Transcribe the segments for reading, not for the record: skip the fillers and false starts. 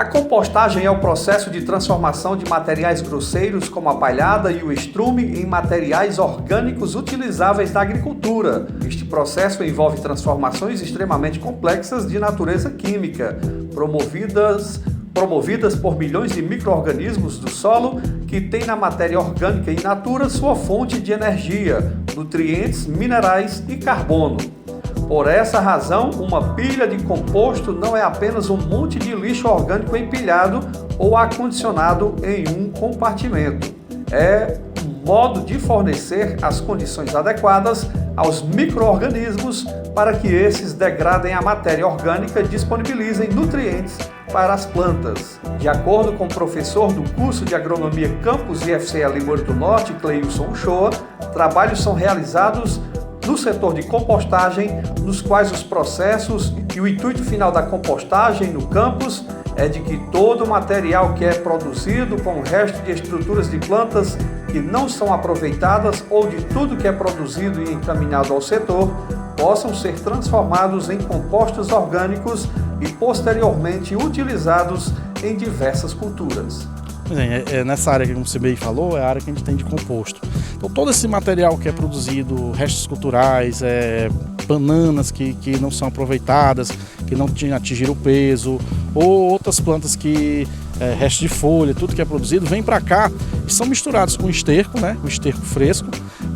compostagem é o processo de transformação de materiais grosseiros como a palhada e o estrume em materiais orgânicos utilizáveis na agricultura. Este processo envolve transformações extremamente complexas de natureza química, promovidas por milhões de micro-organismos do solo que têm na matéria orgânica in natura sua fonte de energia, nutrientes, minerais e carbono. Por essa razão, uma pilha de composto não é apenas um monte de lixo orgânico empilhado ou acondicionado em um compartimento. É um modo de fornecer as condições adequadas aos micro-organismos para que esses degradem a matéria orgânica e disponibilizem nutrientes para as plantas. De acordo com o professor do curso de Agronomia Campus IFCE Limoeiro do Norte, Cleilson Uchoa, trabalhos são realizados no setor de compostagem, nos quais os processos e o intuito final da compostagem no campus é de que todo o material que é produzido com o resto de estruturas de plantas que não são aproveitadas ou de tudo que é produzido e encaminhado ao setor possam ser transformados em compostos orgânicos e posteriormente utilizados em diversas culturas. Nessa área que você bem falou, é a área que a gente tem de composto. Então todo esse material que é produzido, restos culturais, bananas que não são aproveitadas, que não atingiram o peso, ou outras plantas que, restos de folha, tudo que é produzido, vem para cá e são misturados com esterco, né, o esterco fresco,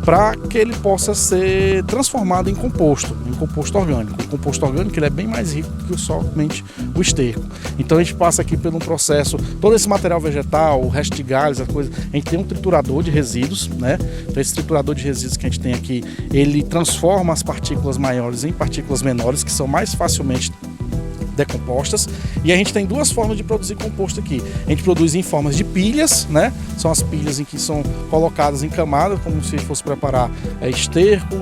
para que ele possa ser transformado em composto orgânico. O composto orgânico ele é bem mais rico que somente o esterco. Então a gente passa aqui por um processo, todo esse material vegetal, o resto de galhos, a gente tem um triturador de resíduos, né? Então esse triturador de resíduos que a gente tem aqui, ele transforma as partículas maiores em partículas menores, que são mais facilmente decompostas, e a gente tem duas formas de produzir composto aqui. A gente produz em formas de pilhas, né? São as pilhas em que são colocadas em camadas, como se fosse preparar esterco,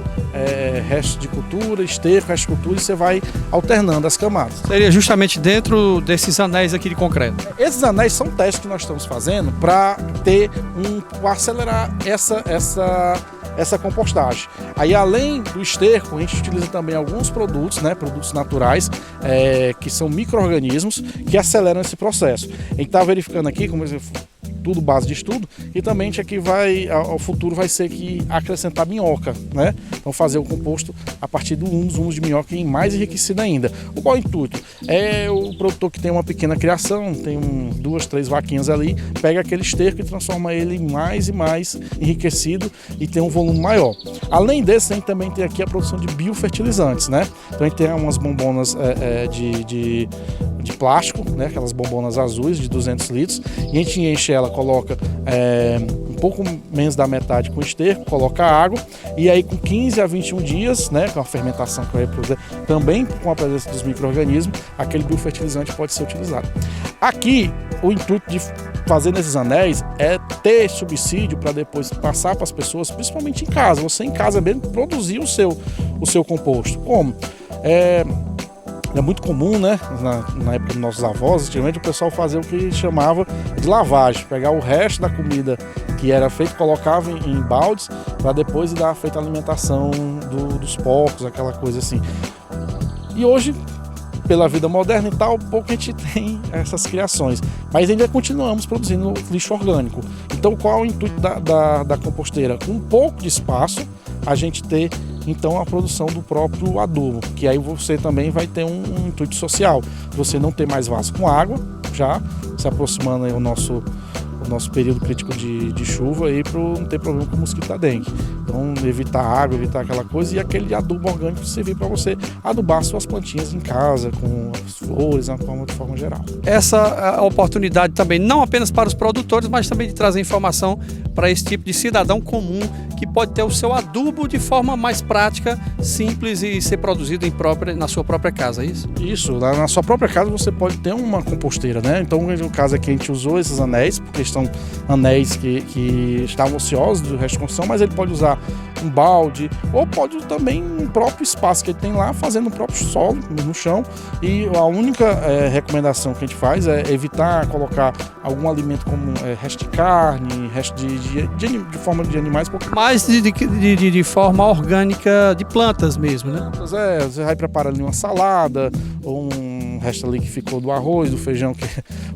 resto de cultura, esterco, resto de cultura, e você vai alternando as camadas. Seria justamente dentro desses anéis aqui de concreto? Esses anéis são testes que nós estamos fazendo para acelerar essa compostagem. Aí, além do esterco, a gente utiliza também alguns produtos, né, produtos naturais, que são micro-organismos que aceleram esse processo. A gente está verificando aqui, como tudo base de estudo, e também a gente aqui ao futuro vai ser que acrescentar minhoca, né? Então fazer o composto a partir dos humus de minhoca mais enriquecido ainda. O qual intuito? É o produtor que tem uma pequena criação, tem 2, 3 vaquinhas ali, pega aquele esterco e transforma ele em mais e mais enriquecido e tem um volume maior. Além desse, a gente também tem aqui a produção de biofertilizantes, né? Então a gente tem umas bombonas de plástico, né? Aquelas bombonas azuis de 200 litros, e a gente enche ela, coloca um pouco menos da metade com esterco, coloca água, e aí com 15 a 21 dias, né, com a fermentação que vai produzir, também com a presença dos micro-organismos, aquele biofertilizante pode ser utilizado. Aqui, o intuito de fazer nesses anéis é ter subsídio para depois passar para as pessoas, principalmente em casa, você em casa mesmo produzir o seu composto. Como? É muito comum, né, na época dos nossos avós, antigamente o pessoal fazia o que chamava de lavagem, pegar o resto da comida que era feito, colocava em baldes para depois dar feita a alimentação dos porcos, aquela coisa assim. E hoje, pela vida moderna e tal, pouco a gente tem essas criações, mas ainda continuamos produzindo lixo orgânico. Então qual é o intuito da composteira? Com um pouco de espaço, a gente ter então a produção do próprio adubo, que aí você também vai ter um intuito social, você não ter mais vaso com água, já se aproximando aí o nosso período crítico de chuva aí, para não ter problema com o mosquito da dengue. Então evitar água, evitar aquela coisa, e aquele adubo orgânico servir para você adubar suas plantinhas em casa, com as flores, de forma geral. Essa oportunidade também, não apenas para os produtores, mas também de trazer informação para esse tipo de cidadão comum que pode ter o seu adubo de forma mais prática, simples e ser produzido na sua própria casa, é isso? Isso, na sua própria casa você pode ter uma composteira, né? Então no caso aqui a gente usou esses anéis, porque são anéis que estavam ociosos do resto de construção, mas ele pode usar um balde, ou pode também um próprio espaço que ele tem lá, fazendo o próprio solo no chão. E a única recomendação que a gente faz é evitar colocar algum alimento como resto de carne, resto de forma de animais. Mais de forma orgânica de plantas mesmo, né? Você vai preparar ali uma salada, ou um resto ali que ficou do arroz, do feijão, que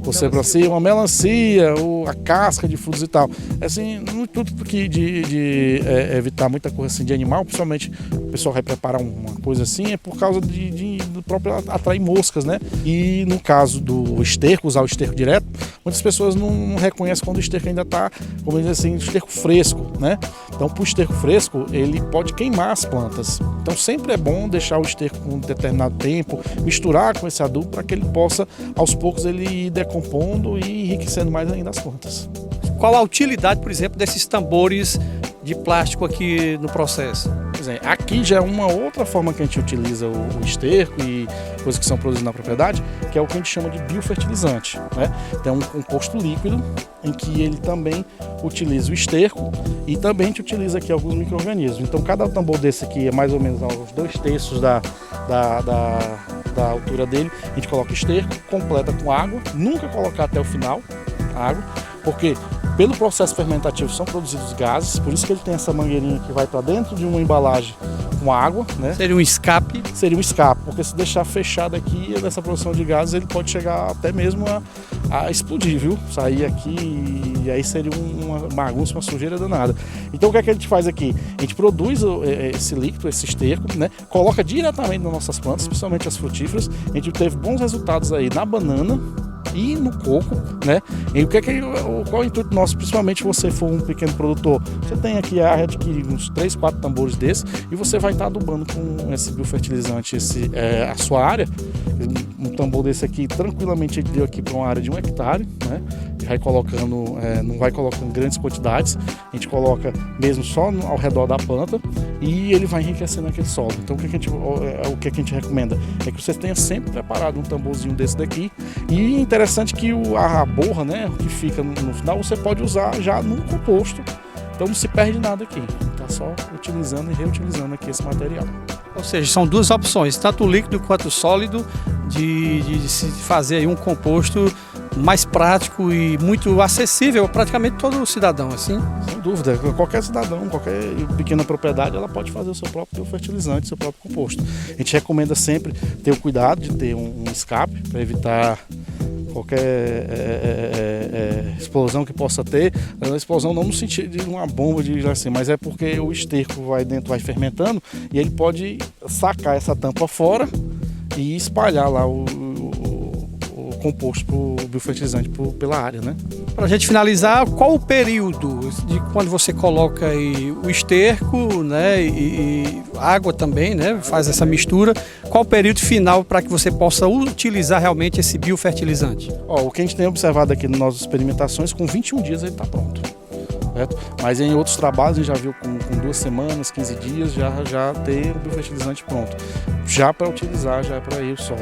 Você aproxima uma melancia, ou a casca de frutos e tal. Assim, não tudo porque de evitar muita coisa assim de animal, principalmente o pessoal vai preparar uma coisa assim, é por causa do próprio atrair moscas, né? E no caso do esterco, usar o esterco direto, muitas pessoas não reconhecem quando o esterco ainda está, como dizer assim, esterco fresco, né? Então, para o esterco fresco, ele pode queimar as plantas. Então, sempre é bom deixar o esterco com um determinado tempo, misturar com esse adubo para que ele possa, aos poucos, ele ir decompondo e enriquecendo mais ainda as plantas. Qual a utilidade, por exemplo, desses tambores de plástico aqui no processo? Aqui já é uma outra forma que a gente utiliza o esterco e coisas que são produzidas na propriedade, que é o que a gente chama de biofertilizante, né? Então, é um composto líquido em que ele também utiliza o esterco e também a gente utiliza aqui alguns micro-organismos. Então, cada tambor desse aqui é mais ou menos aos 2/3 da altura dele. A gente coloca esterco, completa com água, nunca colocar até o final a água, porque pelo processo fermentativo são produzidos gases, por isso que ele tem essa mangueirinha que vai para dentro de uma embalagem com água, né? Seria um escape? Seria um escape, porque se deixar fechado aqui nessa produção de gases, ele pode chegar até mesmo a explodir, viu? Sair aqui e aí seria uma bagunça, uma sujeira danada. Então o que é que a gente faz aqui? A gente produz esse líquido, esse esterco, né? Coloca diretamente nas nossas plantas, principalmente as frutíferas. A gente teve bons resultados aí na banana e no coco, né? E qual é o intuito nosso, principalmente se você for um pequeno produtor? Você tem aqui a área de uns 3, 4 tambores desses e você vai estar adubando com esse biofertilizante a sua área. Um tambor desse aqui, tranquilamente, ele deu aqui para uma área de 1 hectare, né? E vai colocando, não vai colocando grandes quantidades, a gente coloca mesmo só ao redor da planta e ele vai enriquecendo aquele solo. Então o que a gente recomenda é que você tenha sempre preparado um tamborzinho desse daqui, e interessante que a borra, né, que fica no final, você pode usar já no composto, então não se perde nada aqui, tá só utilizando e reutilizando aqui esse material. Ou seja, são duas opções, tanto o líquido quanto o sólido, de se fazer aí um composto mais prático e muito acessível a praticamente todo cidadão, assim? Sem dúvida, qualquer cidadão, qualquer pequena propriedade, ela pode fazer o seu próprio fertilizante, o seu próprio composto. A gente recomenda sempre ter o cuidado de ter um escape para evitar qualquer explosão que possa ter. A explosão não no sentido de uma bomba, assim, mas é porque o esterco vai dentro, vai fermentando e ele pode sacar essa tampa fora e espalhar lá o composto pro biofertilizante pela área, né? Para a gente finalizar, qual o período de quando você coloca aí o esterco, né, e água também, né, faz essa mistura, qual o período final para que você possa utilizar realmente esse biofertilizante? O que a gente tem observado aqui nas nossas experimentações, com 21 dias ele está pronto. Certo? Mas em outros trabalhos a gente já viu com 2 semanas, 15 dias já ter o biofertilizante pronto, já para utilizar, já para ir o solo.